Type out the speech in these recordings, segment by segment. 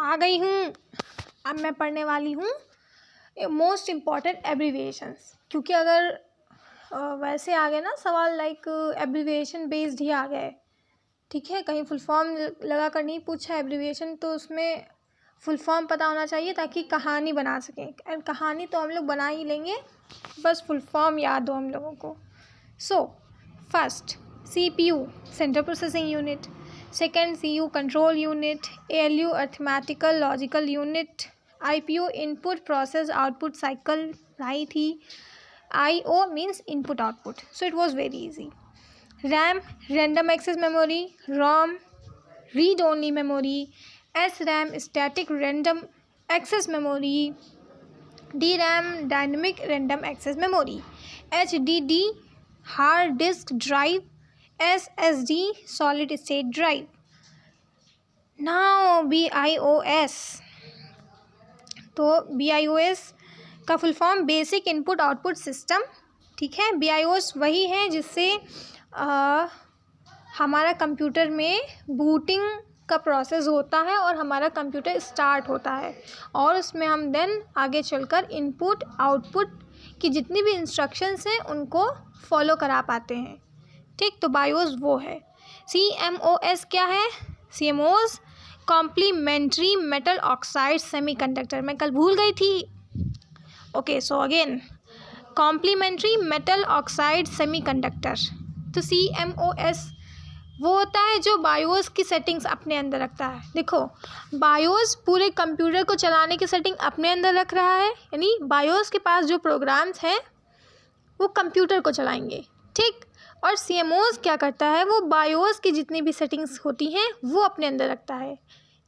आ गई हूँ। अब मैं पढ़ने वाली हूँ मोस्ट इम्पॉर्टेंट एब्रीविएशंस, क्योंकि अगर वैसे आ गए ना सवाल लाइक एब्रीविएशन बेस्ड ही आ गए, ठीक है, कहीं फुल फॉर्म लगा कर नहीं पूछा एब्रीविएशन, तो उसमें फुल फॉर्म पता होना चाहिए ताकि कहानी बना सकें। एंड कहानी तो हम लोग बना ही लेंगे, बस फुल फॉर्म याद हो हम लोगों को। So first CPU central processing unit, second CU control unit, ALU arithmetical logical unit, IPO input process output cycle पढ़ाई थी, IO means input output, so it was very easy. RAM random access memory, ROM read only memory, SRAM static random access memory, DRAM dynamic random access memory, HDD hard disk drive, SSD solid state drive. Now BIOS, तो BIOS का full form basic input output system, ठीक है। BIOS वही है जिससे हमारा computer में booting का प्रोसेस होता है और हमारा कंप्यूटर स्टार्ट होता है, और उसमें हम देन आगे चलकर इनपुट आउटपुट की जितनी भी इंस्ट्रक्शंस हैं उनको फॉलो करा पाते हैं, ठीक। तो बायोस वो है। CMOS क्या है? CMOS complementary metal oxide semiconductor, मैं कल भूल गई थी। Okay, so again complementary metal oxide semiconductor. तो CMOS वो होता है जो बायोस की सेटिंग्स अपने अंदर रखता है। देखो, बायोस पूरे कंप्यूटर को चलाने की सेटिंग अपने अंदर रख रहा है, यानी बायोस के पास जो प्रोग्राम्स हैं वो कंप्यूटर को चलाएंगे, ठीक। और CMOS क्या करता है, वो बायोस की जितनी भी सेटिंग्स होती हैं वो अपने अंदर रखता है,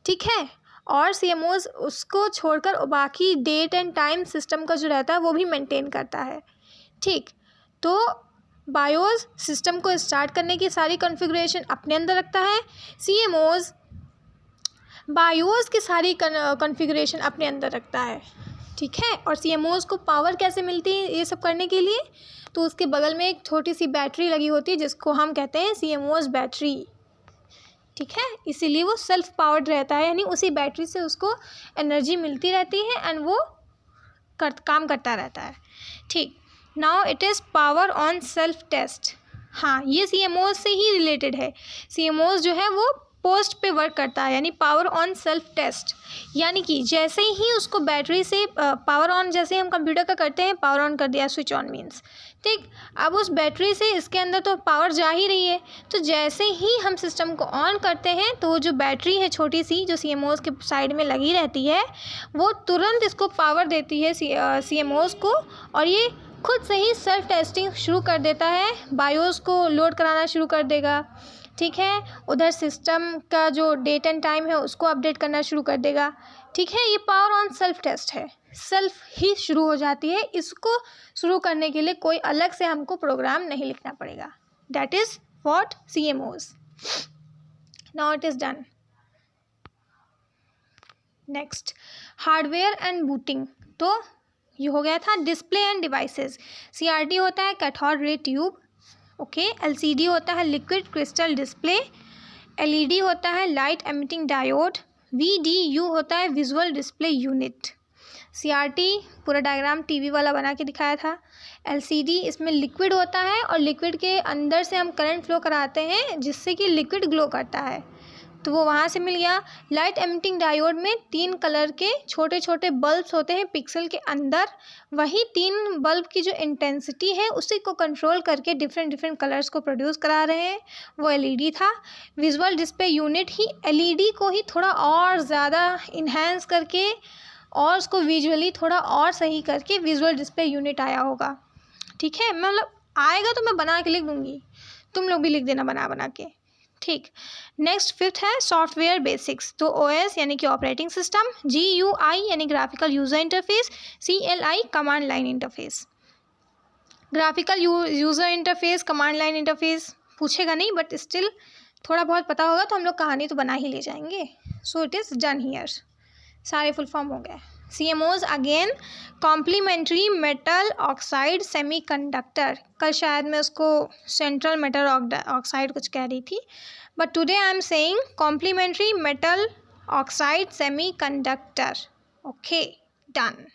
ठीक है। और CMOS उसको छोड़कर बाकी डेट एंड टाइम सिस्टम का जो रहता है वो भी मेंटेन करता है, ठीक। तो बायोस सिस्टम को स्टार्ट करने की सारी कॉन्फ़िगरेशन अपने अंदर रखता है, CMOS बायोस की सारी कॉन्फ़िगरेशन अपने अंदर रखता है, ठीक है। और CMOS को पावर कैसे मिलती है ये सब करने के लिए, तो उसके बगल में एक छोटी सी बैटरी लगी होती है जिसको हम कहते हैं CMOS बैटरी, ठीक है। इसीलिए वो सेल्फ पावर्ड रहता है, यानी उसी बैटरी से उसको एनर्जी मिलती रहती है एंड वो काम करता रहता है, ठीक। Now it is power on self test. हाँ, ये CMOS से ही रिलेटेड है। CMOS जो है वो पोस्ट पे वर्क करता है, यानी पावर ऑन सेल्फ टेस्ट, यानी कि जैसे ही उसको बैटरी से पावर ऑन, जैसे हम कंप्यूटर का करते हैं पावर ऑन कर दिया, स्विच ऑन मीन्स, ठीक। अब उस बैटरी से इसके अंदर तो पावर जा ही रही है, तो जैसे ही हम सिस्टम को ऑन करते हैं तो वो जो बैटरी है छोटी सी जो CMOS के साइड में लगी रहती है वो तुरंत इसको पावर देती है CMOS को, और ये खुद से ही सेल्फ टेस्टिंग शुरू कर देता है, बायोस को लोड कराना शुरू कर देगा, ठीक है। उधर सिस्टम का जो डेट एंड टाइम है उसको अपडेट करना शुरू कर देगा, ठीक है। ये पावर ऑन सेल्फ टेस्ट है, सेल्फ ही शुरू हो जाती है। इसको शुरू करने के लिए कोई अलग से हमको प्रोग्राम नहीं लिखना पड़ेगा। That is what CMOS। Now it is done. Next hardware and booting, तो ये हो गया था डिस्प्ले एंड डिवाइसेस। CRT होता है cathode ray tube, okay. LCD होता है लिक्विड क्रिस्टल डिस्प्ले, LED होता है लाइट एमिटिंग डायोड, VDU होता है विजुअल डिस्प्ले यूनिट। CRT पूरा डायग्राम TV वाला बना के दिखाया था। LCD इसमें लिक्विड होता है और लिक्विड के अंदर से हम करंट फ्लो कराते हैं जिससे कि लिक्विड ग्लो करता है, तो वो वहाँ से मिल गया। लाइट एमिटिंग डायोड में 3 कलर के छोटे छोटे बल्ब्स होते हैं पिक्सल के अंदर, वही 3 बल्ब की जो इंटेंसिटी है उसी को कंट्रोल करके डिफरेंट कलर्स को प्रोड्यूस करा रहे हैं, वो LED था। विजुअल डिस्प्ले यूनिट ही LED को ही थोड़ा और ज़्यादा इन्हेंस करके और उसको विजुअली थोड़ा और सही करके विजुअल डिस्प्ले यूनिट आया होगा, ठीक है। मतलब आएगा तो मैं बना के लिख दूँगी, तुम लोग भी लिख देना बना बना के, ठीक। नेक्स्ट 5th है सॉफ्टवेयर बेसिक्स, तो OS यानी कि ऑपरेटिंग सिस्टम, GUI यानी graphical user interface, CLI command line interface. Graphical user interface command line interface पूछेगा नहीं, बट स्टिल थोड़ा बहुत पता होगा तो हम लोग कहानी तो बना ही ले जाएंगे। So it is done here, सारे फुल फॉर्म हो गए। CMOS again complementary metal oxide semiconductor, कल शायद मैं उसको सेंट्रल मेटल ऑक्साइड कुछ कह रही थी, but today I am saying complementary metal oxide semiconductor. Okay, done.